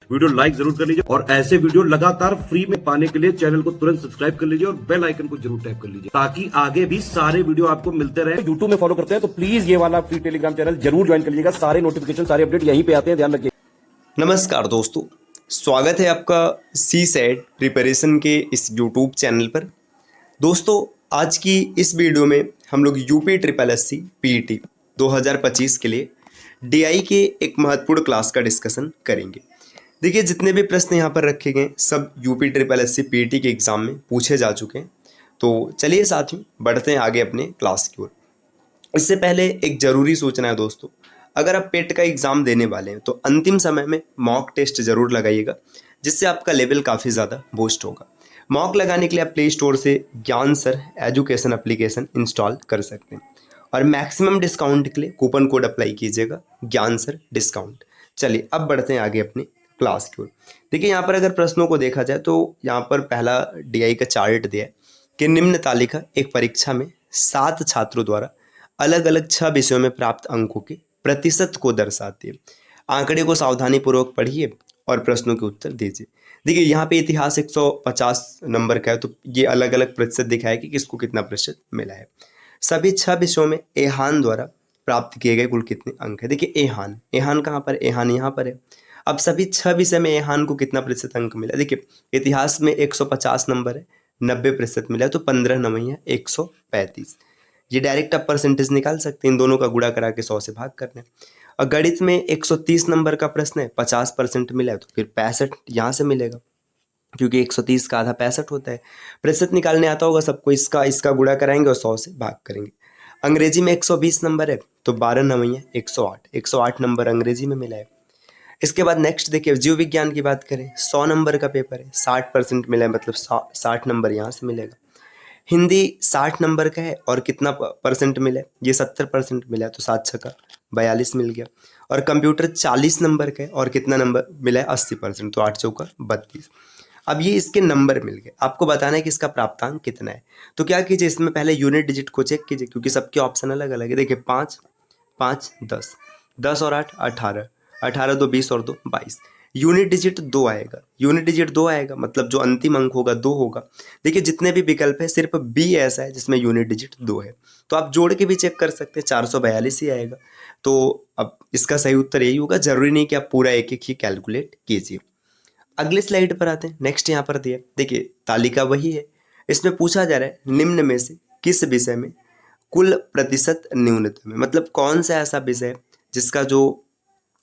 Video like जरूर कर लीजिए और ऐसे वीडियो लगातार फ्री में पाने के लिए चैनल को तुरंत सब्सक्राइब कर लीजिए और बेल आइकन को जरूर टैप कर लीजिए ताकि आगे भी सारे वीडियो आपको मिलते रहे। यूट्यूब में फॉलो करते हैं तो प्लीज ये वाला फ्री टेलीग्राम चैनल जरूर ज्वाइन कर लीजिएगा। सारे नोटिफिकेशन सारे अपडेट यहीं पे आते हैं, ध्यान रखिए। नमस्कार दोस्तों, स्वागत है आपका CSET प्रिपरेशन के इस YouTube चैनल पर। दोस्तों, आज की इस वीडियो में हम लोग UP triple S C PET 2025 के लिए DI के एक महत्वपूर्ण क्लास का डिस्कशन करेंगे। देखिए, जितने भी प्रश्न यहाँ पर रखे गए सब UP triple S C PET के एग्ज़ाम में पूछे जा चुके हैं। तो चलिए साथियों, बढ़ते हैं आगे अपने क्लास की ओर। इससे पहले एक ज़रूरी सूचना है दोस्तों, अगर आप पेट का एग्ज़ाम देने वाले हैं तो अंतिम समय में मॉक टेस्ट ज़रूर लगाइएगा, जिससे आपका लेवल काफ़ी ज़्यादा बूस्ट होगा। मॉक लगाने के लिए आप प्ले स्टोर से ज्ञान सर एजुकेशन एप्लीकेशन इंस्टॉल कर सकते हैं और मैक्सिमम डिस्काउंट के लिए कूपन कोड अप्लाई कीजिएगा, ज्ञान सर डिस्काउंट। चलिए अब बढ़ते हैं आगे अपने क्लास की ओर। देखिए, यहाँ पर अगर प्रश्नों को देखा जाए तो यहाँ पर पहला DI का चार्ट दिया है कि निम्न तालिका एक परीक्षा में 7 छात्रों द्वारा अलग अलग 6 विषयों में प्राप्त अंकों के प्रतिशत को दर्शाती है। आंकड़े को सावधानीपूर्वक पढ़िए और प्रश्नों के उत्तर दीजिए। देखिए, यहाँ पे इतिहास 150 नंबर का है, तो ये अलग अलग प्रतिशत दिखाया कि किसको कितना प्रतिशत मिला है। सभी 6 विषयों में एहान द्वारा प्राप्त किए गए कुल कितने अंक है। देखिए, एहान कहाँ पर, एहान यहाँ पर है। अब सभी 6 विषय में एहान को कितना प्रतिशत अंक मिला। देखिए, इतिहास में 150 नंबर है, 90% मिला है, तो 15 नवैया 135। ये डायरेक्ट आप परसेंटेज निकाल सकते हैं, इन दोनों का गुणा करा के 100 से भाग करना है। और गणित में 130 नंबर का प्रश्न है, 50% मिला है, तो फिर 65 यहाँ से मिलेगा, क्योंकि 130 का आधा 65 होता है। प्रतिशत निकालने आता होगा सबको, इसका गुणा कराएंगे और 100 से भाग करेंगे। अंग्रेजी में 120 नंबर है, तो 12 नवैया 108 नंबर अंग्रेजी में मिला है। इसके बाद नेक्स्ट देखिए, जीव विज्ञान की बात करें, 100 नंबर का पेपर है, 60% मिला है, मतलब 60 नंबर यहाँ से मिलेगा। हिंदी 60 नंबर का है और कितना परसेंट मिला है, ये 70% मिला है, तो 7 छक्का 42 मिल गया। और कंप्यूटर 40 नंबर का है और कितना नंबर मिला है, 80%, तो 8 चौका 32। अब ये इसके नंबर मिल गए, आपको बताना है कि इसका प्राप्तांक कितना है। तो क्या कीजिए, इसमें पहले यूनिट डिजिट को चेक कीजिए, क्योंकि सबके ऑप्शन अलग अलग है। देखिए, 5 5 10, 10 और 8 18, 18 2 20 और 2 22। यूनिट डिजिट 2 आएगा, यूनिट डिजिट 2 आएगा, मतलब जो अंतिम अंक होगा 2 होगा। देखिए, जितने भी विकल्प है सिर्फ B ऐसा है जिसमें यूनिट डिजिट 2 है, तो आप जोड़ के भी चेक कर सकते हैं, 442 ही आएगा। तो अब इसका सही उत्तर यही होगा, जरूरी नहीं कि आप पूरा एक एक ही कैलकुलेट कीजिए। अगले स्लाइड पर आते हैं। नेक्स्ट यहाँ पर दिया, देखिए तालिका वही है, इसमें पूछा जा रहा है निम्न में से किस विषय में कुल प्रतिशत न्यूनतम है, मतलब कौन सा ऐसा विषय है जिसका जो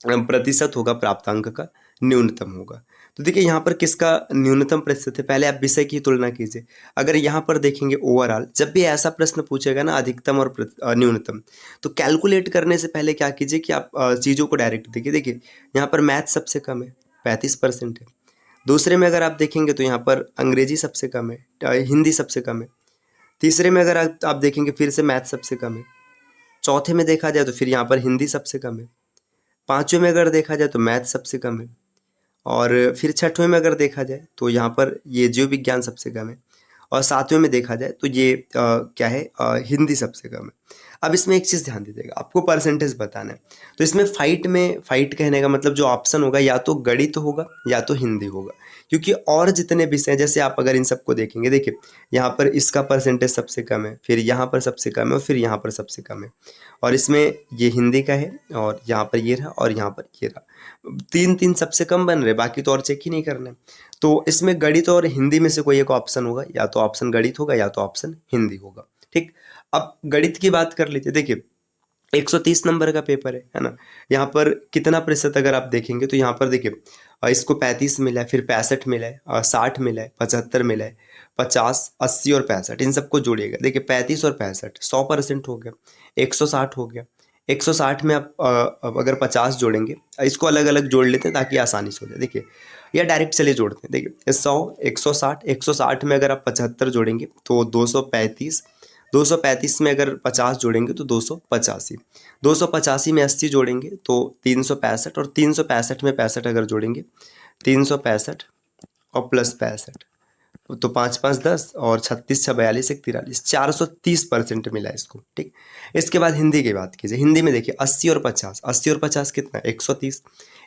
प्रतिशत होगा प्राप्तांक का न्यूनतम होगा। तो देखिए, यहाँ पर किसका न्यूनतम प्रतिशत है, पहले आप विषय की तुलना कीजिए। अगर यहाँ पर देखेंगे ओवरऑल, जब भी ऐसा प्रश्न पूछेगा ना अधिकतम और न्यूनतम, तो कैलकुलेट करने से पहले क्या कीजिए कि आप चीज़ों को डायरेक्ट देखिए। देखिए, यहाँ पर मैथ सबसे कम है, 35% है। दूसरे में अगर आप देखेंगे तो यहाँ पर अंग्रेजी सबसे कम है, हिंदी सबसे कम है। तीसरे में अगर आप देखेंगे फिर से मैथ सबसे कम है। चौथे में देखा जाए तो फिर यहाँ पर हिंदी सबसे कम है। पाँचवें में अगर देखा जाए तो मैथ सबसे कम है। और फिर छठवें में अगर देखा जाए तो यहाँ पर ये जीव विज्ञान सबसे कम है। और सातवें में देखा जाए तो ये क्या है, हिंदी सबसे कम है। अब इसमें एक चीज़ ध्यान दीजिएगा, आपको परसेंटेज बताना है। तो इसमें फाइट कहने का मतलब जो ऑप्शन होगा या तो गणित होगा या तो हिंदी होगा, क्योंकि और जितने विषय जैसे आप अगर इन सबको देखेंगे, देखिए यहाँ पर इसका परसेंटेज सबसे कम है, फिर यहाँ पर सबसे कम है और फिर यहाँ पर सबसे कम है। और इसमें ये हिंदी का है और यहाँ पर ये रहा और यहाँ पर ये रहा, 3 सबसे कम बन रहे, बाकी तो और चेक ही नहीं करना है। तो इसमें गणित और हिंदी में से कोई एक ऑप्शन होगा, या तो ऑप्शन गणित होगा या तो ऑप्शन हिंदी होगा। ठीक, अब गणित की बात कर लीजिए। देखिए, 130 नंबर का पेपर है ना। यहाँ पर कितना प्रतिशत अगर आप देखेंगे तो यहाँ पर देखिए, इसको 35 मिला है, फिर 65 मिला है, 60 मिला है, 75 मिला है, 50 80 और 65, इन सबको जोड़िएगा। देखिए, 35 और 65 100% हो गया, 160 हो गया। 160 में आप अब अगर 50 जोड़ेंगे, इसको अलग अलग जोड़ लेते हैं ताकि आसानी से हो जाए। देखिए, या डायरेक्ट चलिए जोड़ते हैं। देखिए, 100 160 में अगर आप 75 जोड़ेंगे तो 235, 235 में अगर 50 जोड़ेंगे तो 285, 285 में 80 जोड़ेंगे तो 365, और 365 में 65 अगर जोड़ेंगे, 365 और प्लस 65 तो 5 5 10 और 36 6 42 1 43, 430% मिला इसको। ठीक, इसके बाद हिंदी की बात कीजिए। हिंदी में देखिए 80 और 50, 80 और 50 कितना है 130,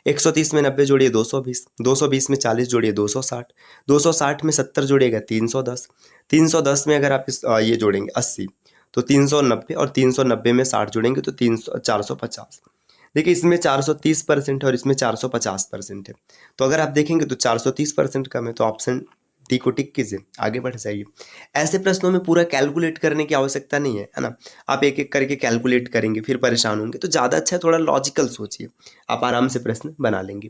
130 में 90 जोड़िए 220, 220 में 40 जोड़िए 260, 260 में 70 जोड़िएगा 310, 310 में अगर आप ये जोड़ेंगे 80 तो 390, और 390 में 60 जोड़ेंगे तो 450। देखिए इसमें 430% है और इसमें 450% है। तो अगर आप देखेंगे तो 430% कम है, तो ऑप्शन डी को टिक कीजिए, आगे बढ़ जाइए। ऐसे प्रश्नों में पूरा कैलकुलेट करने की आवश्यकता नहीं है ना। आप एक एक करके कैलकुलेट करेंगे फिर परेशान होंगे, तो ज़्यादा अच्छा है थोड़ा लॉजिकल सोचिए, आप आराम से प्रश्न बना लेंगे।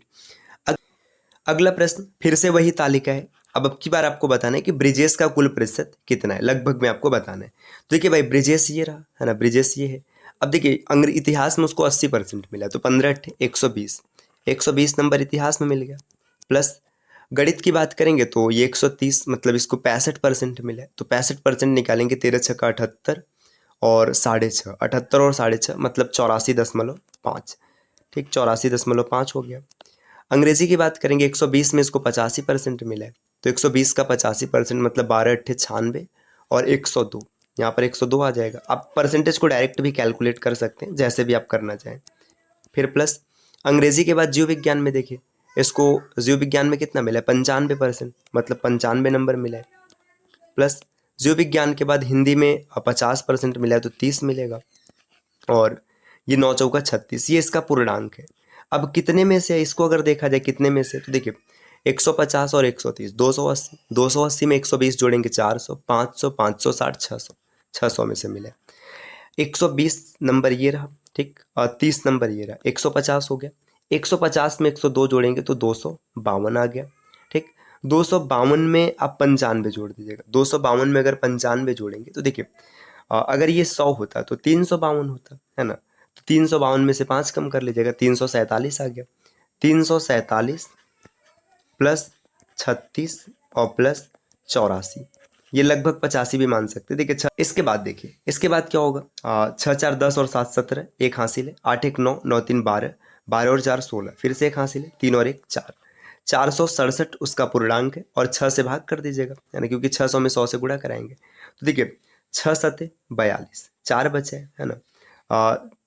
अगला प्रश्न फिर से वही तालिका है। अब की बार आपको बताना है कि ब्रिजेश का कुल प्रतिशत कितना है, लगभग में आपको बताना है। तो देखिए भाई ब्रिजेश ये रहा है ना, ब्रिजेश ये है। अब देखिए अंग्रेजी इतिहास में उसको 80% मिला, तो 15 × 120, 120 नंबर इतिहास में मिल गया। प्लस गणित की बात करेंगे तो ये 130, मतलब इसको 65% मिला है, तो 65% निकालेंगे, 13 × 6 = 78 और 6.5, 78 और 6.5 मतलब 84.5। ठीक, 84.5 हो गया। अंग्रेजी की बात करेंगे 120 में इसको 85% मिला है, तो 120 का 85% मतलब 12 × 8 = 96 और 102, यहाँ पर 102 आ जाएगा। आप परसेंटेज को डायरेक्ट भी कैलकुलेट कर सकते हैं, जैसे भी आप करना चाहें। फिर प्लस अंग्रेजी के बाद जीव विज्ञान में देखिए, इसको जीव विज्ञान में कितना मिला है 95%, मतलब 95 नंबर मिला है। प्लस जीव विज्ञान के बाद हिंदी में 50% मिला है, तो 30 मिलेगा। और ये 9 × 4 = 36, ये इसका पूर्णांक है। अब कितने में से है, इसको अगर देखा जाए कितने में से, तो देखिए 150 और 130, 280, 280 में 120 जोड़ेंगे 400, 500, 560, 600, 600 में से मिला है। 120 नंबर ये रहा, ठीक, और 30 नंबर ये रहा, 150 हो गया। 150 में 102 जोड़ेंगे तो 252 आ गया। ठीक, 252 में आप 95 जोड़ दीजिएगा, 252 में अगर 95 जोड़ेंगे तो देखिए अगर ये 100 होता तो 352 होता है ना, तो 352 में से 5 कम कर लीजिएगा, 347 आ गया। 347 प्लस 36 और प्लस 84, ये लगभग 85 भी मान सकते हैं। देखिए इसके बाद देखिए, इसके बाद क्या होगा, 6 4 10 और 7 17, एक हासिल है, 8 1 9, 9 3 12, 12 और 4 16, फिर से एक हासिल है, 3 और 1 4, 467 उसका पूर्णांक है, और 6 से भाग कर दीजिएगा, यानी क्योंकि 600 में 100 से गुणा कराएंगे, तो देखिए 6 7 42, 4 बचे है ना।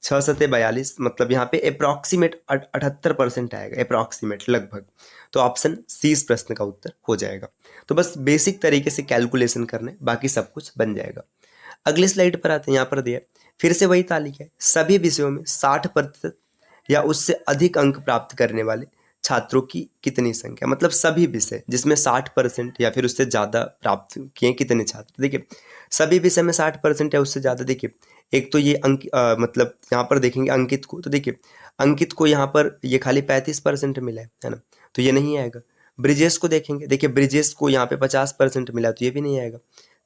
6 7 42 मतलब यहाँ पे अप्रॉक्सीमेट 78% आएगा, अप्रॉक्सीमेट लगभग। तो ऑप्शन सी इस प्रश्न का उत्तर हो जाएगा। तो बस बेसिक तरीके से कैलकुलेशन करना है, बाकी सब कुछ बन जाएगा। अगली स्लाइड पर आते हैं, यहाँ पर दिया फिर से वही तालिका है। सभी विषयों में 60% या उससे अधिक अंक प्राप्त करने वाले छात्रों की कितनी संख्या, मतलब सभी विषय जिसमें 60% या फिर उससे ज़्यादा प्राप्त किए कितने छात्र। देखिए सभी विषय में 60% या उससे ज़्यादा, देखिए एक तो ये अंक मतलब यहाँ पर देखेंगे अंकित को, तो देखिए अंकित को यहाँ पर ये खाली 35% मिला है ना, तो ये नहीं आएगा। ब्रिजेश को देखेंगे, देखिए ब्रिजेश को यहाँ पे 50% मिला, तो ये भी नहीं आएगा।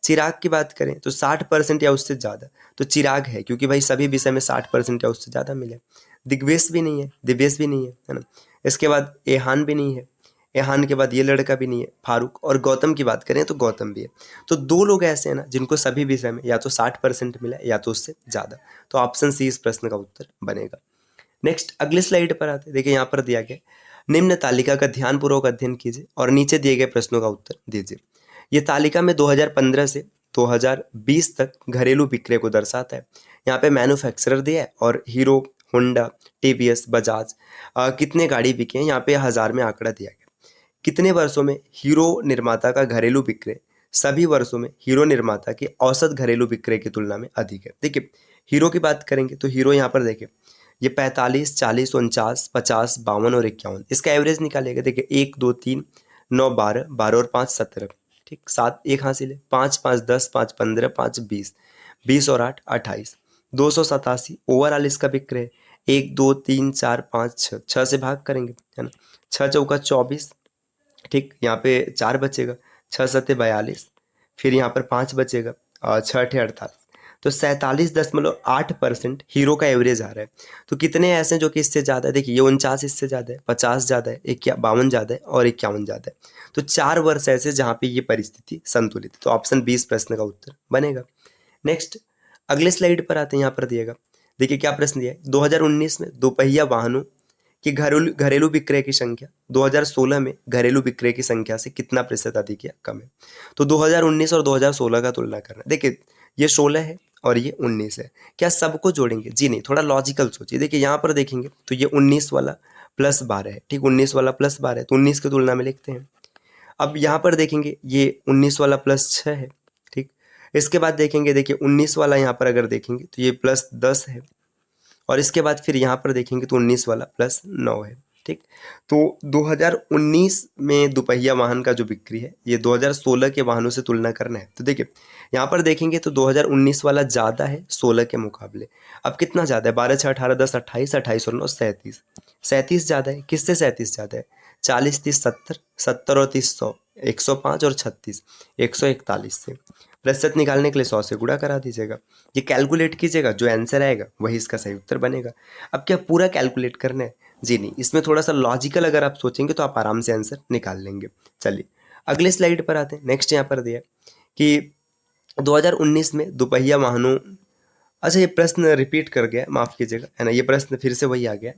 चिराग की बात करें तो 60% या उससे ज़्यादा, तो चिराग है, क्योंकि भाई सभी विषय में 60% या उससे ज़्यादा मिले। दिग्वेश भी नहीं है, दिव्येश भी नहीं है ना। इसके बाद एहान भी नहीं है, एहान के बाद ये लड़का भी नहीं है फारूक, और गौतम की बात करें तो गौतम भी है। तो 2 लोग ऐसे हैं ना जिनको सभी विषय में या तो 60% मिला या तो उससे ज़्यादा, तो ऑप्शन सी इस प्रश्न का उत्तर बनेगा। नेक्स्ट अगले स्लाइड पर आते हैं, देखिए यहाँ पर दिया गया निम्न तालिका का ध्यानपूर्वक अध्ययन कीजिए और नीचे दिए गए प्रश्नों का उत्तर दीजिए। ये तालिका में 2015 से 2020 तक घरेलू विक्रय को दर्शाता है। यहाँ पे मैन्युफैक्चरर दिया है और हीरो, होंडा, टीवीएस, बजाज कितने गाड़ी बिके हैं, यहाँ पे 1000 में आंकड़ा दिया गया। कितने वर्षों में हीरो निर्माता का घरेलू विक्रय सभी वर्षों में हीरो निर्माता के औसत घरेलू विक्रय की तुलना में अधिक है। देखिए हीरो की बात करेंगे तो हीरो यहाँ पर देखिए ये 45, 40, 49, 50, 52 और 51, इसका एवरेज निकालेगा। देखिए 1 2 3 9 12, 12 और 5 17, ठीक, 7 एक हासिल है, 5 5 10, 5 15, 5 20, 20 और 8 28, 287 ओवरऑल इसका विक्रय। 1 2 3 4 5 6, 6 से भाग करेंगे है ना, 6 चौका 24, ठीक, यहाँ पे 4 बचेगा, 6 सत्ते 42, फिर यहाँ पर 5 बचेगा और 6 अठे 48, तो 47.8% हीरो का एवरेज आ रहा है। तो कितने ऐसे हैं जो कि इससे ज़्यादा है, देखिए ये 49 इससे ज़्यादा है, 50 ज़्यादा है, 52 ज़्यादा है और 51 ज़्यादा है। तो 4 वर्ष ऐसे जहाँ पे ये परिस्थिति संतुलित है, तो ऑप्शन 20 प्रश्न का उत्तर बनेगा। नेक्स्ट अगले स्लाइड पर आते हैं, यहाँ पर दिएगा, देखिए क्या प्रश्न दिया है, 2019 में दोपहिया वाहनों कि घरेलू घरेलू विक्रय की संख्या 2016 में घरेलू विक्रय की संख्या से कितना प्रतिशत अधिक या कम है। तो 2019 और 2016 का तुलना करना। देखिए ये 16 है और ये 19 है, क्या सबको जोड़ेंगे? जी नहीं, थोड़ा लॉजिकल सोचिए। देखिए यहाँ पर देखेंगे तो ये 19 वाला प्लस 12 है, ठीक, 19 वाला प्लस 12 है, तो 19 की तुलना में लिखते हैं। अब यहाँ पर देखेंगे ये 19 वाला प्लस 6 है, ठीक। इसके बाद देखेंगे, देखिए 19 वाला यहाँ पर अगर देखेंगे तो ये प्लस 10 है, और इसके बाद फिर यहाँ पर देखेंगे तो 19 वाला प्लस 9 है, ठीक। तो 2019 में दोपहिया वाहन का जो बिक्री है ये 2016 के वाहनों से तुलना करना है। तो देखिए यहाँ पर देखेंगे तो 2019 वाला ज़्यादा है 16 के मुकाबले। अब कितना ज़्यादा है? 12 6 18 10 28, 28 और 9 37। 37 ज़्यादा है। किससे 37 ज़्यादा है? 40 30 70, 70 और 30 100, 105 और 36 141 से। प्रतिशत निकालने के लिए 100 से गुणा करा दीजिएगा। ये कैलकुलेट कीजिएगा, जो आंसर आएगा वही इसका सही उत्तर बनेगा। अब क्या पूरा कैलकुलेट करना है? जी नहीं, इसमें थोड़ा सा लॉजिकल अगर आप सोचेंगे तो आप आराम से आंसर निकाल लेंगे। चलिए अगले स्लाइड पर आते हैं। नेक्स्ट यहाँ पर दिया कि 2019 में दोपहिया वाहनों, अच्छा ये प्रश्न रिपीट कर गया, माफ़ कीजिएगा, है ना, ये प्रश्न फिर से वही आ गया।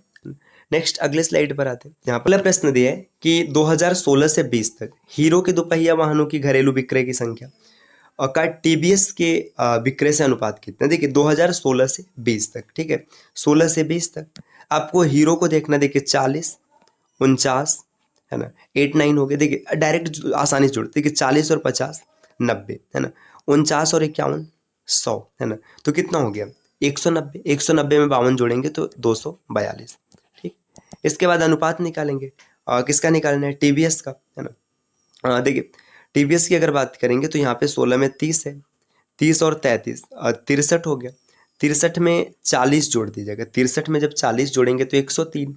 नेक्स्ट अगले स्लाइड पर आते हैं। यहाँ पहला प्रश्न दिया है कि 2016 से 20 तक हीरो के दोपहिया वाहनों की घरेलू विक्रय की संख्या और का टीवीएस के विक्रय से अनुपात कितना। देखिए 2016 से 20 तक, ठीक है, 16 से 20 तक आपको हीरो को देखना। देखिए 40 49, है ना, 8 9 हो गए। देखिए डायरेक्ट आसानी से जोड़ते, देखिए 40 और 50 90, है ना, 49 और 51 100, है ना, तो कितना हो गया? 190। 190 में 52 जोड़ेंगे तो 242, ठीक। इसके बाद अनुपात निकालेंगे। किसका निकालना है? टीवीएस का, है ना। देखिए टीवीएस की अगर बात करेंगे तो यहाँ पे 16 में 30 है, 30 और 33 63 हो गया। 63 में 40 जोड़ दीजिएगा। 63 में जब 40 जोड़ेंगे तो 103,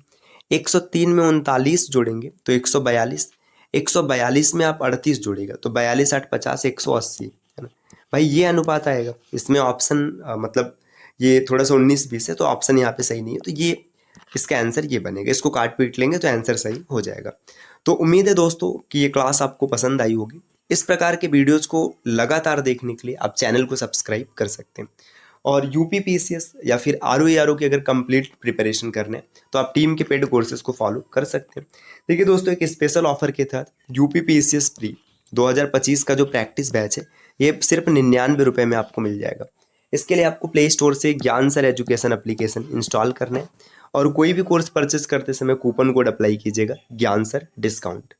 103 में 39 जोड़ेंगे तो 142, 142 में आप 38 जोड़ेगा तो 42 8 50 180, है ना। भाई ये अनुपात आएगा। इसमें ऑप्शन मतलब ये थोड़ा सा 19 20 है तो ऑप्शन यहाँ पे सही नहीं है, तो ये इसका आंसर ये बनेगा। इसको काट पीट लेंगे तो आंसर सही हो जाएगा। तो उम्मीद है दोस्तों कि ये क्लास आपको पसंद आई होगी। इस प्रकार के वीडियोज़ को लगातार देखने के लिए आप चैनल को सब्सक्राइब कर सकते हैं। और यूपीपीसीएस या फिर आरओ की अगर कंप्लीट प्रिपरेशन करना है तो आप टीम के पेड कोर्सेज को फॉलो कर सकते हैं। देखिए दोस्तों, एक स्पेशल ऑफर के तहत यूपीपीसीएस प्री 2025 का जो प्रैक्टिस बैच है ये सिर्फ 99 रुपये में आपको मिल जाएगा। इसके लिए आपको प्ले स्टोर से ज्ञान सर एजुकेशन एप्लीकेशन इंस्टॉल करना है और कोई भी कोर्स परचेस करते समय कूपन कोड अप्लाई कीजिएगा ज्ञान सर डिस्काउंट।